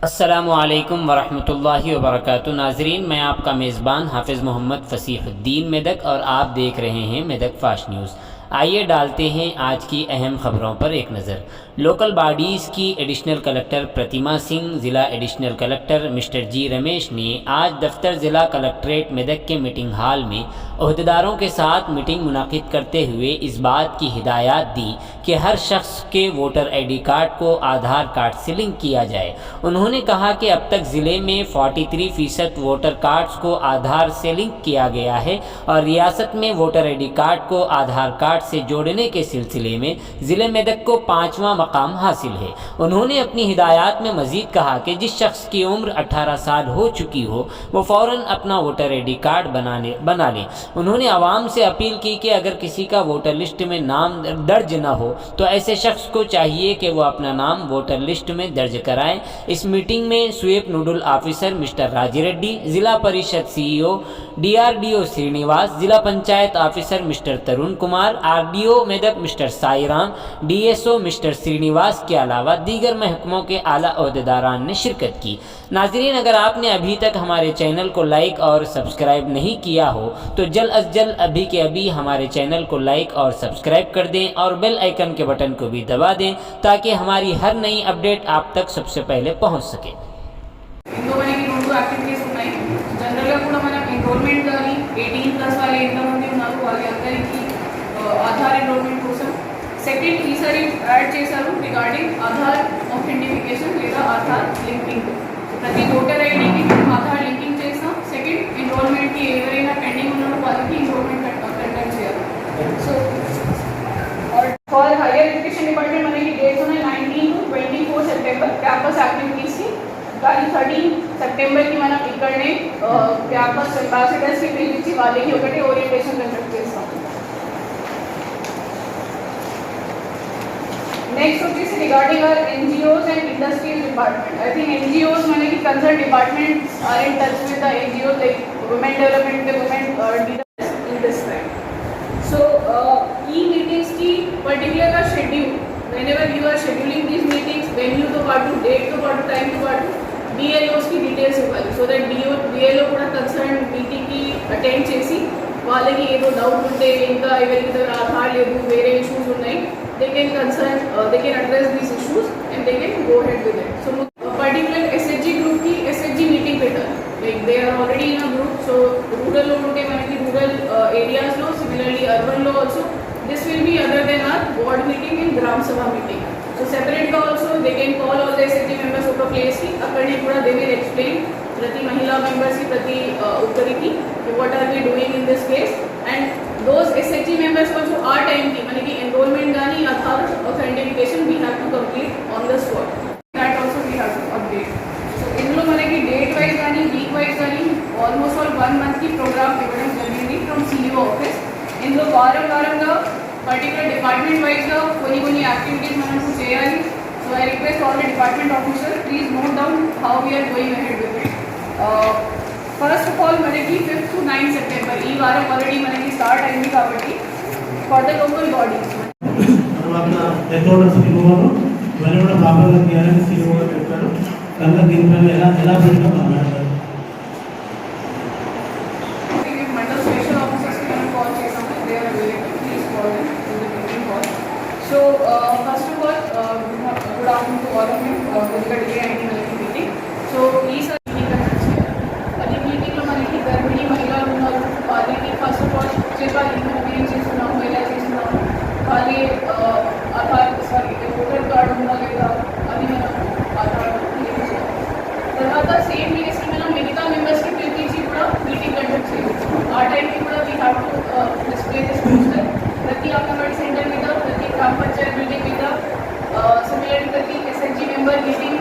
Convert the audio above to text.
السلام ورحمۃ اللہ وبرکاتہ۔ ناظرین، میں آپ کا میزبان حافظ محمد فصیح الدین میدک اور آپ دیکھ رہے ہیں میدک فاسٹ نیوز۔ آئیے ڈالتے ہیں آج کی اہم خبروں پر ایک نظر۔ لوکل باڈیز کی ایڈیشنل کلکٹر پرتیما سنگھ، ضلع ایڈیشنل کلکٹر مسٹر جی رمیش نے آج دفتر ضلع کلکٹریٹ میدک کے میٹنگ ہال میں عہدیداروں کے ساتھ میٹنگ منعقد کرتے ہوئے اس بات کی ہدایات دی کہ ہر شخص کے ووٹر آئی ڈی کارڈ کو آدھار کارڈ سے لنک کیا جائے۔ انہوں نے کہا کہ اب تک ضلع میں 43% ووٹر کارڈز کو آدھار سے لنک کیا گیا ہے اور ریاست میں ووٹر آئی ڈی کارڈ کو آدھار کارڈ سے جوڑنے کے سلسلے میں ضلع میدک کو 5واں مقام حاصل ہے۔ انہوں نے اپنی ہدایات میں مزید کہا کہ جس شخص کی عمر 18 سال ہو چکی ہو وہ فوراً اپنا ووٹر آئی ڈی کارڈ بنا لے۔ انہوں نے عوام سے اپیل کی کہ اگر کسی کا ووٹر لسٹ میں نام درج نہ ہو تو ایسے شخص کو چاہیے کہ وہ اپنا نام ووٹر لسٹ میں درج کرائیں۔ اس میٹنگ میں SVEEP nodal officer mister Raji Reddy, ضلع Parishad C E O D R D O Srinivas, ضلع panchayat officer mister Tarun Kumar, R D O Medak mister Sai Ram, D S O mister Srinivas کے علاوہ دیگر محکموں کے اعلیٰ عہدیداران نے شرکت کی۔ ناظرین، اگر آپ نے ابھی تک ہمارے چینل کو لائک اور سبسکرائب نہیں کیا ہو تو جلد از جلد ابھی کے ابھی ہمارے چینل کو لائک اور سبسکرائب کر دیں اور بیل آئیکن کے بٹن کو بھی دبا دیں تاکہ ہماری ہر نئی اپڈیٹ آپ تک సబ్ سے పహలే పహుంచ సకే। ఇందులో మనకి రెండు యాక్టివిటీస్ ఉన్నాయి. జనరల్గా కూడా మనం ఎన్రోల్మెంట్ కానీ 18+ వాళ్ళు ఎంతమంది ఉన్నారు వాళ్ళందరికీ ఆధార్ ఎన్రోల్మెంట్ కోసం సెకండ్ ఈసారి యాడ్ చేశారు రిగార్డింగ్ ఆధార్ ఆథెంటిఫికేషన్ లేదా ఆధార్ లింకింగ్. ప్రతి ఓటర్ ఐడికి ఆధార్ లింకింగ్ చేస్తాం. సెకండ్ ఎన్రోల్మెంట్కి ఎవరైనా పెండింగ్ ఉన్నారో వాళ్ళకి ఎన్రోల్మెంట్ కండక్ట్ చేయాలి. So for higher education department మనకి డేట్స్ ఉన్నాయి 19 to 24 సెప్టెంబర్ క్యాంపస్ యాక్టివిటీస్కి. కానీ 13 సెప్టెంబర్కి మనం ఇక్కడనే క్యాంపస్ అంబాసిడర్స్కి పిలిపించి వాళ్ళకి ఒకటి ఓరియంటేషన్ కండక్ట్ చేస్తాం. నెక్స్ట్ వచ్చేసి regarding our NGOs and industries department. I think NGOs మనకి concern departments are in touch with the NGOs like women development, women leaders in this time. So ఈ మీటింగ్స్కి పర్టికులర్గా schedule whenever you are scheduling these meetings, venue తో పాటు date తో పాటు time తో పాటు BLOs కి డీటెయిల్స్ ఇవ్వాలి. సో దట్ BLO కూడా కన్సర్న్ మీటింగ్కి అటెండ్ చేసి వాళ్ళకి ఏదో డౌట్ ఉంటే ఇంకా ఎవరికి దగ్గర ఆధార్ లేదు వేరే ఇష్యూస్ ఉన్నాయి they can address these issues and they can go ahead with it. So particular SHG group ki SHG meeting పెట్టారు. Like they are already in a group. So rural లో ఉంటే మనకి rural areas లో, similarly urban లో also this will be other than our ward meeting and gram sabha meeting. So separate ga also they can call all the SHG members of a place ki akkadi kuda they will explain prati mahila members ki prati uttari ki what are we doing in this case, and those SHG members also our time ki manaki enrollment gaani aadhaar authentication we have to complete on the spot. That also we have to update. So inlo manaki date wise gaani week wise gaani almost all 1 month ki program iవ్వడం జరిగింది from CEO office. ఇందులో వారంగా particular department వైజ్గా కొన్ని activities మనం చేయాలి. So I request all the department officer please note down how we're going ahead with it. First of all మనకి 5th to 9th September ఈ వారం ఆల్రెడీ మనకి స్టార్ట్ అయింది కాబట్టి ఫర్ ద లోకల్ బాడీస్ కూడా బాబాగా తీయాలని సీఓగా చెప్పారు. కనుక దీనిపైన ఎలా పెట్టడం So first of all, good afternoon to all of you. కొద్దిగా డిలే అయింది మనకి మీటింగ్. సో ఈసారి మీటింగ్ కండక్ట్ చేయాలి. అది మీటింగ్లో మనకి గర్భిణీ మహిళలు ఉన్నారు వాళ్ళకి ఫస్ట్ ఆఫ్ ఆల్ చెప్పాలి మనం ఏం చేస్తున్నాము, ఎలా చేస్తున్నాము, వాళ్ళకి ఓటర్ కార్డు ఉందా లేదా అది మనం ఆధార్ క్లియర్ చేయాలి. తర్వాత సేమ్ డేస్కి మనం మిగతా మెంబర్స్కి పిలిపించి కూడా మీటింగ్ కండక్ట్ చేయాలి. ఆ టైంకి కూడా we have to display this poster ప్రతి అంగన్వాడీ సెంటర్ మీద, ప్రతి గ్రామ పంచాయత్ బిల్డింగ్ మీద, సిమిలర్లీ ప్రతి SHG మెంబర్ మీటింగ్